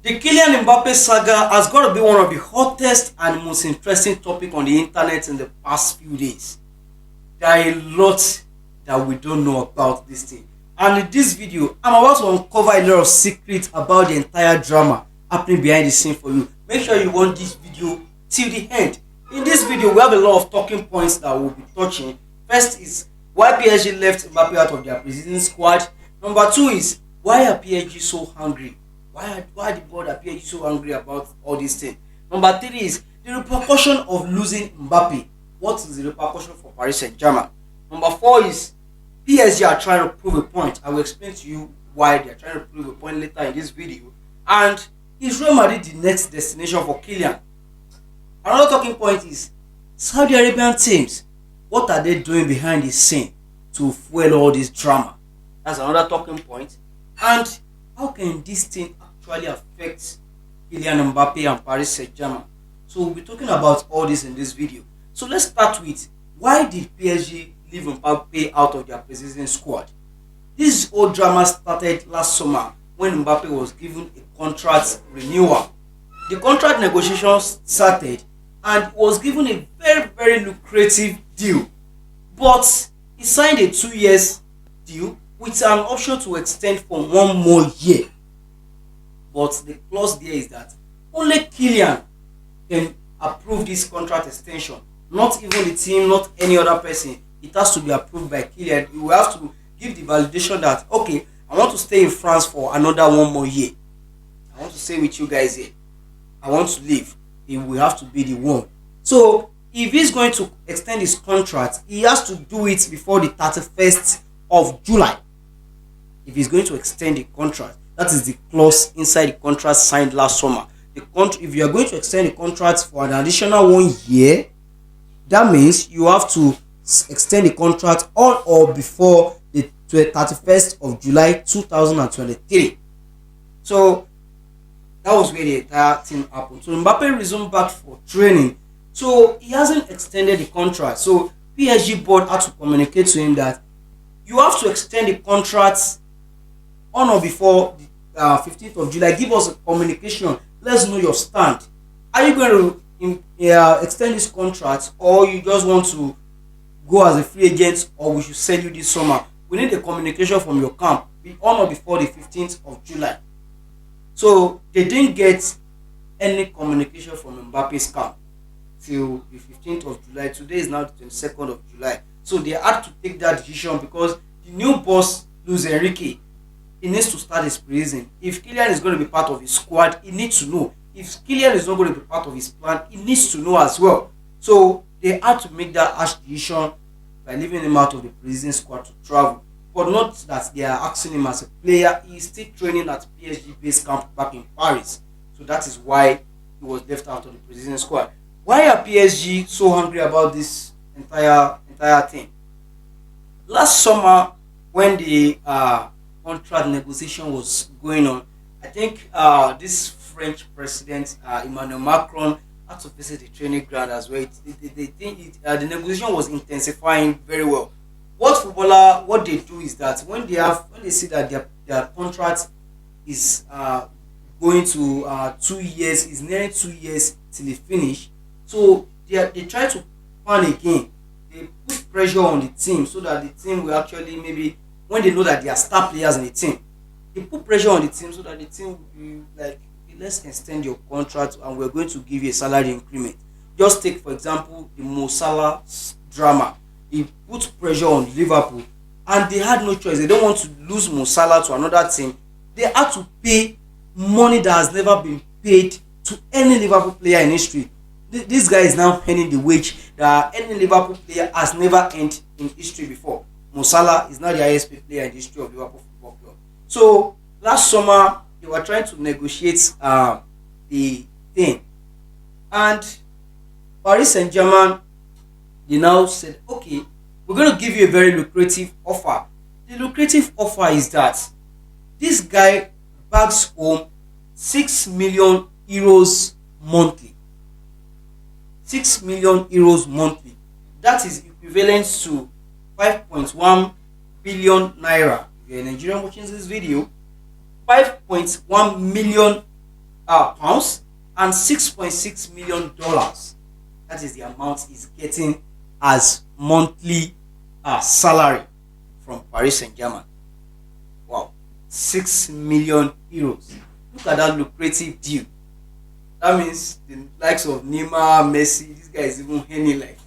The Kylian Mbappe saga has got to be one of the hottest and most interesting topic on the internet in the past few days. There are a lot that we don't know about this thing. And in this video, I'm about to uncover a lot of secrets about the entire drama happening behind the scene for you. Make sure you watch this video till the end. In this video, we have a lot of talking points that we'll be touching. First is why PSG left Mbappe out of their preseason squad. Number two is why are PSG so hungry? Why the board are PSG so angry about all these things? Number three is the repercussion of losing Mbappe. What is the repercussion for Paris Saint-Germain? Number four is PSG are trying to prove a point. I will explain to you why they are trying to prove a point later in this video. And is Real Madrid the next destination for Kylian? Another talking point is Saudi Arabian teams. What are they doing behind the scene to fuel all this drama? That's another talking point. And how can this thing actually affect Kylian Mbappe and Paris Saint-Germain? So we'll be talking about all this in this video. So let's start with why did PSG leave Mbappe out of their preseason squad? This whole drama started last summer when Mbappe was given a contract renewal. The contract negotiations started and was given a very lucrative deal. But he signed a 2 years deal with an option to extend for 1 more year. But the clause there is that only Kylian can approve this contract extension. Not even the team, not any other person. It has to be approved by Kylian. You will have to give the validation that, okay, I want to stay in France for another 1 more year. I want to stay with you guys here. I want to leave. He will have to be the one. So, if he's going to extend his contract, he has to do it before the 31st of July. If he's going to extend the contract, that is the clause inside the contract signed last summer. If you are going to extend the contract for an additional 1 year, that means you have to extend the contract on or before the 31st of July 2023. So that was where the entire thing happened. So Mbappe resumed back for training. So he hasn't extended the contract. So PSG board had to communicate to him that you have to extend the contract on or before the 15th of July. Give us a communication. Let's know your stand. Are you going to extend this contract, or you just want to go as a free agent, or we should sell you this summer? We need a communication from your camp on or before the 15th of July. So they didn't get any communication from Mbappe's camp till the 15th of July. Today is now the 22nd of July. So they had to take that decision because the new boss, Luis Enrique, he needs to start his preseason. If Kylian is going to be part of his squad, he needs to know. If Kylian is not going to be part of his plan, he needs to know as well. So they had to make that harsh decision by leaving him out of the preseason squad to travel. But not that they are asking him as a player. He is still training at PSG base camp back in Paris. So that is why he was left out of the preseason squad. Why are PSG so hungry about this entire thing? Last summer, when the contract negotiation was going on, I think this French president Emmanuel Macron had to visit the training ground as well. The negotiation was intensifying very well. What they do is that when they see that their contract is going to 2 years, is nearing 2 years till they finish, so they try to plan again. They put pressure on the team so that the team will actually, maybe when they know that they are star players in the team, they put pressure on the team so that the team will be like, okay, let's extend your contract and we're going to give you a salary increment. Just take for example the Mo Salah drama. He put pressure on Liverpool and they had no choice. They don't want to lose Mo Salah to another team. They had to pay money that has never been paid to any Liverpool player in history. This guy is now earning the wage that any Liverpool player has never earned in history before. Mo Salah is now the highest paid player in the history of Liverpool Football Club. So last summer they were trying to negotiate the thing, and Paris Saint-Germain, they now said, okay, we're going to give you a very lucrative offer. The lucrative offer is that this guy bags home 6 million euros monthly. 6 million euros monthly. That is equivalent to 5.1 billion naira. If you're a Nigerian watching this video, 5.1 million pounds and $6.6 million. That is the amount he's getting as monthly salary from Paris Saint Germain. Wow, 6 million euros. Look at that lucrative deal. That means the likes of Neymar, Messi, this guy is even earning like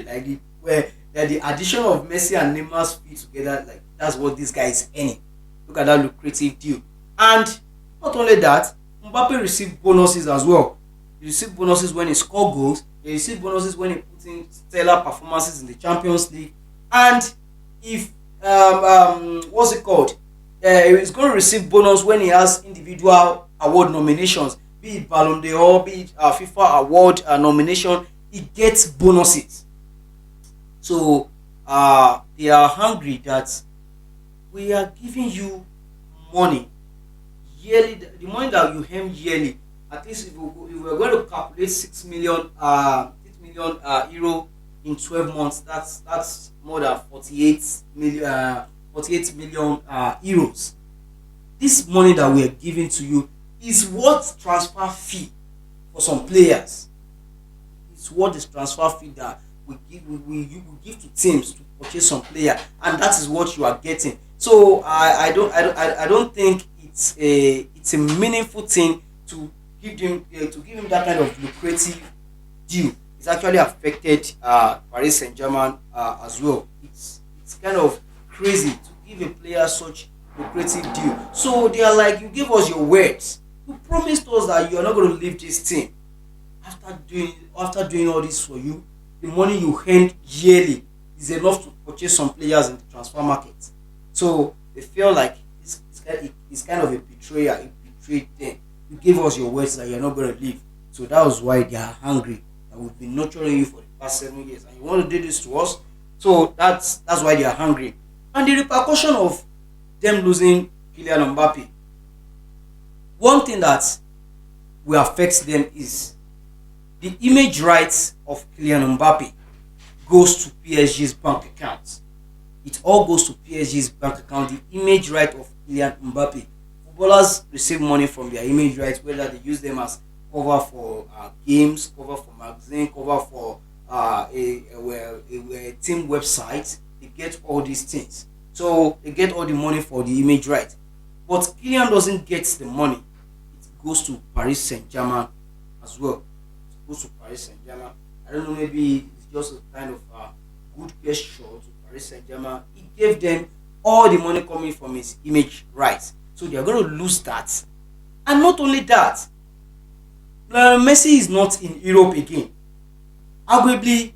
like the where that the addition of Messi and Neymar's fee together, like that's what this guy is earning. Look at that lucrative deal. And not only that, Mbappe received bonuses as well. He received bonuses when he scored goals. He received bonuses when he put in stellar performances in the Champions League. And if what's it called? He's going to receive bonus when he has individual award nominations, be it Ballon d'Or, be it FIFA award nomination. He gets bonuses. So they are hungry that we are giving you money yearly, the money that you earn yearly. At least if we're going to calculate 6 million euro in 12 months, that's more than 48 million euros. This money that we are giving to you is what transfer fee for some players. It's what is transfer fee that we give to teams to purchase some player, and that is what you are getting. So I don't think it's a meaningful thing to give him that kind of lucrative deal. It's actually affected Paris Saint Germain as well. It's kind of crazy to give a player such lucrative deal. So they are like, you gave us your words. You promised us that you are not going to leave this team. After doing all this for you, the money you earned yearly is enough to purchase some players in the transfer market. So they feel like it's kind of a betrayal. It betrayed them. You gave us your words that you're not going to leave. So that was why they are hungry. And we've been nurturing you for the past 7 years, and you want to do this to us. So that's why they are hungry. And the repercussion of them losing Kylian Mbappe, one thing that will affect them is the image rights of Kylian Mbappe goes to PSG's bank account. It all goes to PSG's bank account. The image right of Kylian Mbappe. Footballers receive money from their image rights, whether they use them as cover for games, cover for magazine, cover for a team website. They get all these things. So they get all the money for the image right. But Kylian doesn't get the money. It goes to Paris Saint Germain as well. It goes to Paris Saint Germain. I don't know, maybe it's just a kind of good gesture to Paris Saint Germain. He gave them all the money coming from his image rights. So they are going to lose that. And not only that, Messi is not in Europe again. Arguably,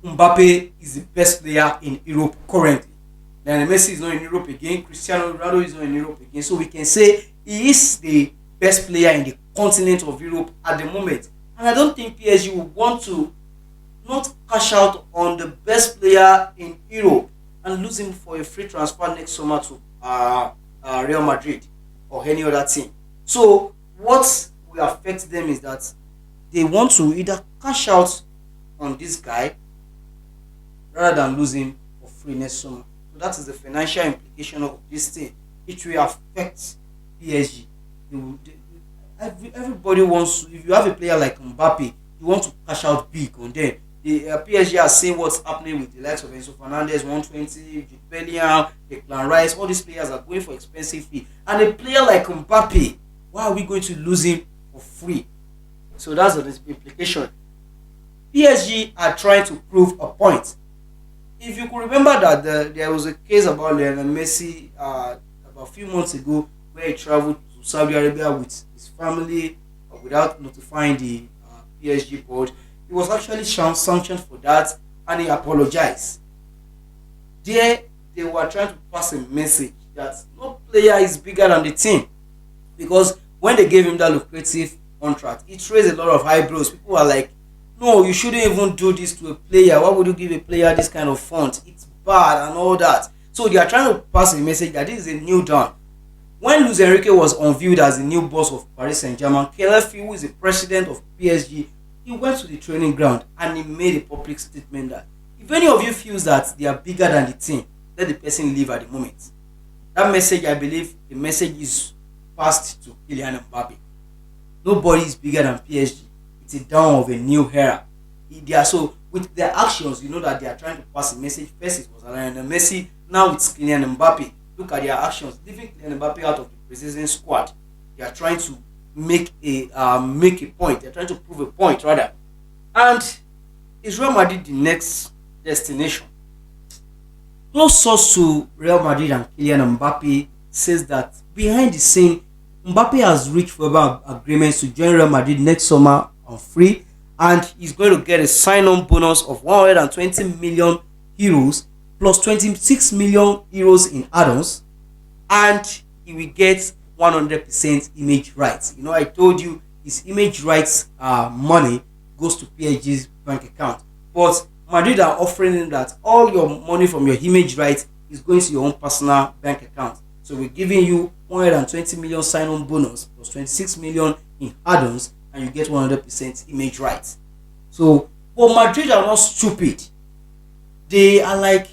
Mbappe is the best player in Europe currently. Lionel Messi is not in Europe again. Cristiano Ronaldo is not in Europe again. So we can say he is the best player in the continent of Europe at the moment. And I don't think PSG will want to not cash out on the best player in Europe and lose him for a free transfer next summer to Real Madrid or any other team. So what will affect them is that they want to either cash out on this guy rather than lose him for free next summer. So that is the financial implication of this thing. It will affect PSG. Everybody wants to, if you have a player like Mbappe, you want to cash out big on them. The PSG are seeing what's happening with the likes of Enzo Fernandez, 120, Jude Bellingham, Declan Rice. All these players are going for expensive fee. And a player like Mbappe, why are we going to lose him for free? So that's the implication. PSG are trying to prove a point. If you could remember that there was a case about Lionel Messi about a few months ago where he traveled to Saudi Arabia with his family without notifying the PSG board. He was actually sanctioned for that, and he apologized. There, they were trying to pass a message that no player is bigger than the team, because when they gave him that lucrative contract, it raised a lot of eyebrows. People were like, no, you shouldn't even do this to a player. Why would you give a player this kind of font? It's bad and all that. So they are trying to pass a message that this is a new dawn. When Luis Enrique was unveiled as the new boss of Paris Saint Germain, Kylian, who is the president of PSG, he went to the training ground and he made a public statement that if any of you feels that they are bigger than the team, let the person leave at the moment. That message, I believe, the message is passed to Kylian Mbappe. Nobody is bigger than PSG. It's a dawn of a new era. They are so with their actions, you know that they are trying to pass a message. First it was Lionel Messi, now it's Kylian Mbappe. Look at their actions, leaving Kylian Mbappe out of the preseason squad. They are trying to make a point. They are trying to prove a point rather. And is Real Madrid the next destination? Close source to Real Madrid and Kylian Mbappe says that behind the scene, Mbappe has reached verbal agreements to join Real Madrid next summer on free, and he's going to get a sign-on bonus of 120 million euros plus 26 million euros in add-ons, and he will get 100% image rights. You know, I told you his image rights money goes to PSG's bank account, but Madrid are offering him that all your money from your image rights is going to your own personal bank account. So we're giving you 120 million sign-on bonus plus 26 million in add-ons, and you get 100% image rights. So, but Madrid are not stupid. They are like,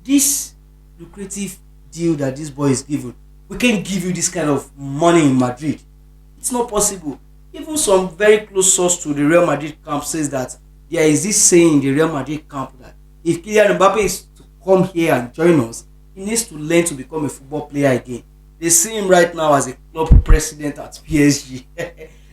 this lucrative deal that this boy is given, we can't give you this kind of money in Madrid. It's not possible. Even some very close source to the Real Madrid camp says that there is this saying in the Real Madrid camp that if Kylian Mbappe is to come here and join us, he needs to learn to become a football player again. They see him right now as a club president at PSG.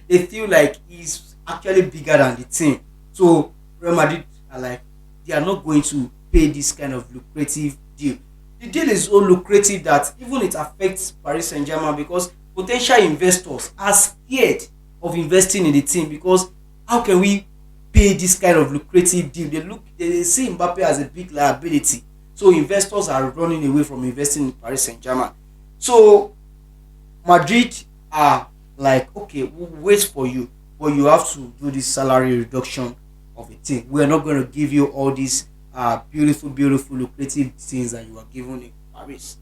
They feel like he's actually bigger than the team. So Real Madrid are like, they are not going to pay this kind of lucrative deal. The deal is so lucrative that even it affects Paris Saint-Germain, because potential investors are scared of investing in the team, because how can we pay this kind of lucrative deal? They see Mbappe as a big liability. So investors are running away from investing in Paris Saint-Germain. So Madrid are like, okay, we'll wait for you, but you have to do this salary reduction of a team. We are not going to give you all these beautiful, lucrative things that you are given in Paris.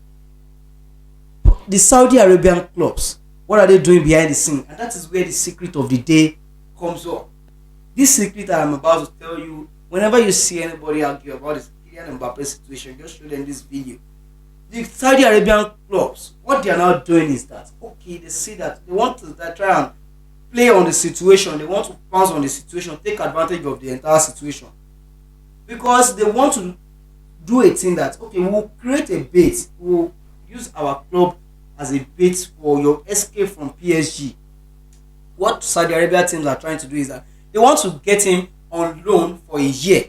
The Saudi Arabian clubs, what are they doing behind the scene? And that is where the secret of the day comes up. This secret that I'm about to tell you, whenever you see anybody argue about this Kylian Mbappe situation, just show them this video. The Saudi Arabian clubs, what they are now doing is that, okay, they see that they want to try and play on the situation, they want to pounce on the situation, take advantage of the entire situation, because they want to do a thing that, okay, we'll create a bait, we'll use our club as a bait for your escape from PSG. What Saudi Arabia teams are trying to do is that they want to get him on loan for a year,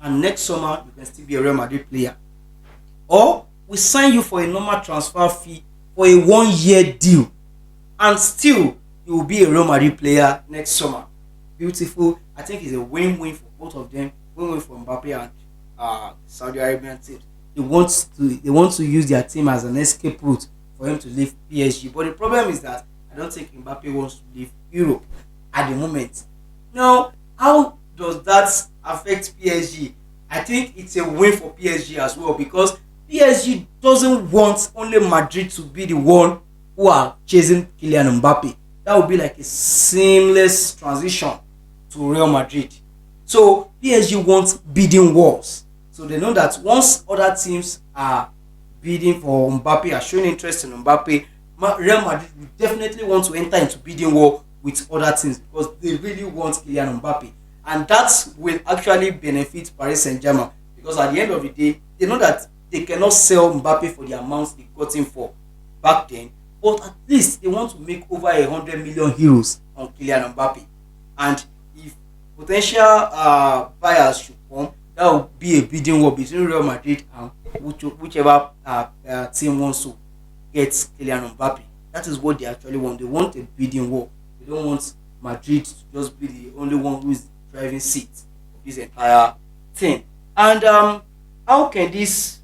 and next summer you can still be a Real Madrid player, or we sign you for a normal transfer fee for a 1-year deal, and still you will be a Real Madrid player next summer. Beautiful. I think it's a win-win for both of them. Win-win for Mbappe and Saudi Arabian teams. They want to use their team as an escape route for him to leave PSG. But the problem is that I don't think Mbappe wants to leave Europe at the moment. Now, how does that affect PSG? I think it's a win for PSG as well, because PSG doesn't want only Madrid to be the one who are chasing Kylian Mbappe. That would be like a seamless transition to Real Madrid. So PSG wants bidding wars. So they know that once other teams are bidding for Mbappe, are showing interest in Mbappe, Real Madrid will definitely want to enter into bidding war with other teams, because they really want Kylian Mbappe. And that will actually benefit Paris Saint-Germain, because at the end of the day, they know that they cannot sell Mbappe for the amount they got him for back then, but at least they want to make over 100 million euros on Kylian Mbappe. And if potential buyers should come, that will be a bidding war between Real Madrid and whichever team wants to get Kylian Mbappe. That is what they actually want. They want a bidding war. They don't want Madrid to just be the only one who is driving seat of this entire thing. And how can this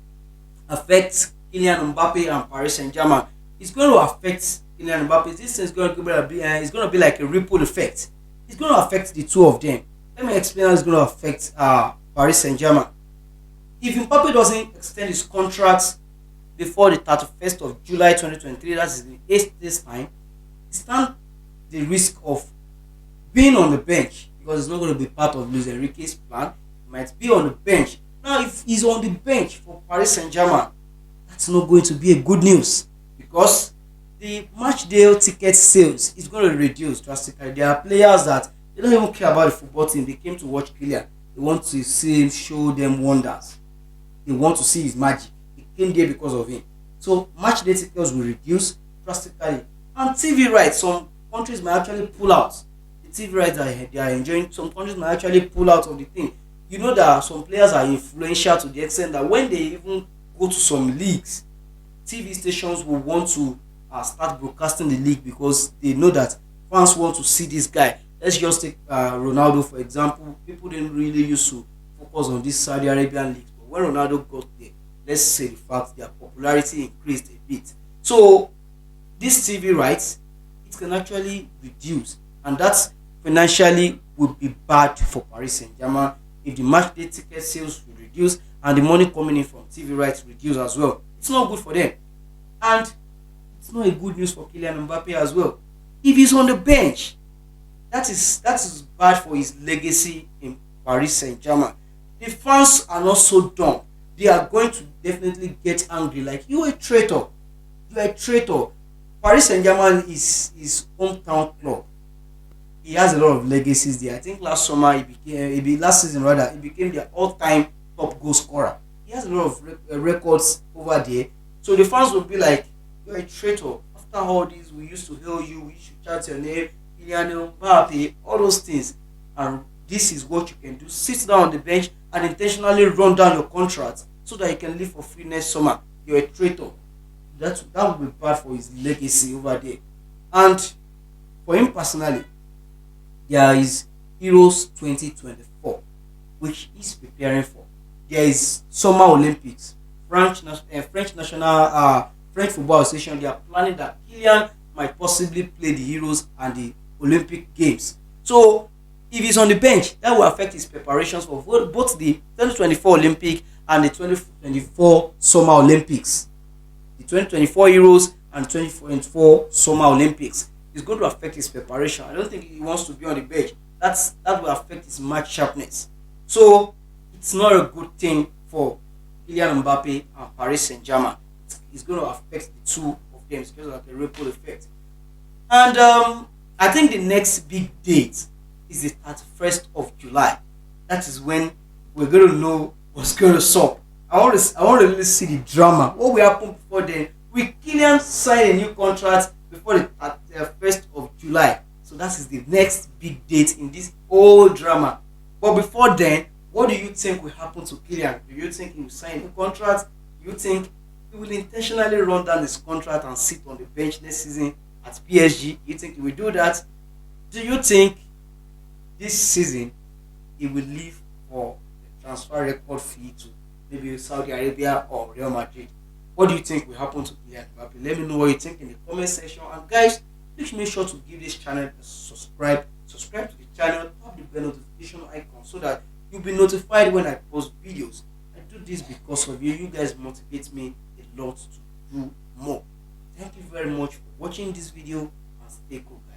affect Kylian Mbappe and Paris Saint-Germain? It's going to affect Kylian Mbappe. This is going to be it's going to be like a ripple effect. It's going to affect the two of them. Let me explain how it's going to affect Paris Saint-Germain. If Mbappe doesn't extend his contract before the 31st of July 2023, that is in 8 days time, he stands the risk of being on the bench, because it's not going to be part of Luis Enrique's plan. He might be on the bench. Now, if he's on the bench for Paris Saint-Germain, that's not going to be a good news, because the match day ticket sales is going to reduce drastically. There are players that they don't even care about the football team. They came to watch Kylian. They want to see him show them wonders. They want to see his magic. They came there because of him. So match day tickets will reduce drastically. And TV rights, some countries might actually pull out. The TV rights that they are enjoying, some countries might actually pull out of the thing. You know that some players are influential to the extent that when they even go to some leagues, TV stations will want to start broadcasting the league because they know that fans want to see this guy. Let's just take Ronaldo for example. People didn't really used to focus on this Saudi Arabian league, but when Ronaldo got there, let's say the fact their popularity increased a bit. So this TV rights, it can actually reduce, and that financially would be bad for Paris Saint-Germain if the match day ticket sales will reduce and the money coming in from TV rights reduce as well. It's not good for them, and it's not a good news for Kylian Mbappe as well. If he's on the bench, that is bad for his legacy in Paris Saint-Germain. The fans are not so dumb. They are going to definitely get angry. Like, you a traitor. You are a traitor. Paris Saint-Germain is his hometown club. He has a lot of legacies there. I think last summer last season rather, he became their all-time top goal scorer. He has a lot of records over there. So the fans will be like, you're a traitor. After all this, we used to hail you, we should chant your name, Kylian Mbappe, all those things. And this is what you can do. Sit down on the bench and intentionally run down your contract so that you can live for free next summer. You're a traitor. That would be bad for his legacy over there. And for him personally, there is Euros 2024, which he's preparing for. There is Summer Olympics. French national French Football Association, they are planning that Kylian might possibly play the Euros and the Olympic Games. So if he's on the bench, that will affect his preparations for both the 2024 Olympic and the 2024 Summer Olympics. The 2024 Euros and 2024 Summer Olympics is going to affect his preparation. I don't think he wants to be on the bench. That will affect his match sharpness. So it's not a good thing for Kylian Mbappe and Paris Saint-Germain. It's going to affect the two of them. It's going to have a ripple effect. And I think the next big date is the 31st of July. That is when we're going to know what's going to sup. I want to really see the drama. What will happen before then? Will Kylian sign a new contract before the 1st of July? So that is the next big date in this whole drama. But before then, what do you think will happen to Kylian? Do you think he will sign a new contract? Do you think he will intentionally run down his contract and sit on the bench next season at PSG? You think he will do that? Do you think this season he will leave for the transfer record fee to maybe Saudi Arabia or Real Madrid? What do you think will happen to Kylian Mbappe? Let me know what you think in the comment section. And guys, please make sure to give this channel a subscribe. Subscribe to the channel, tap the bell notification icon so that you'll be notified when I post videos. I do this because of you. You guys motivate me a lot to do more. Thank you very much for watching this video and stay cool, guys.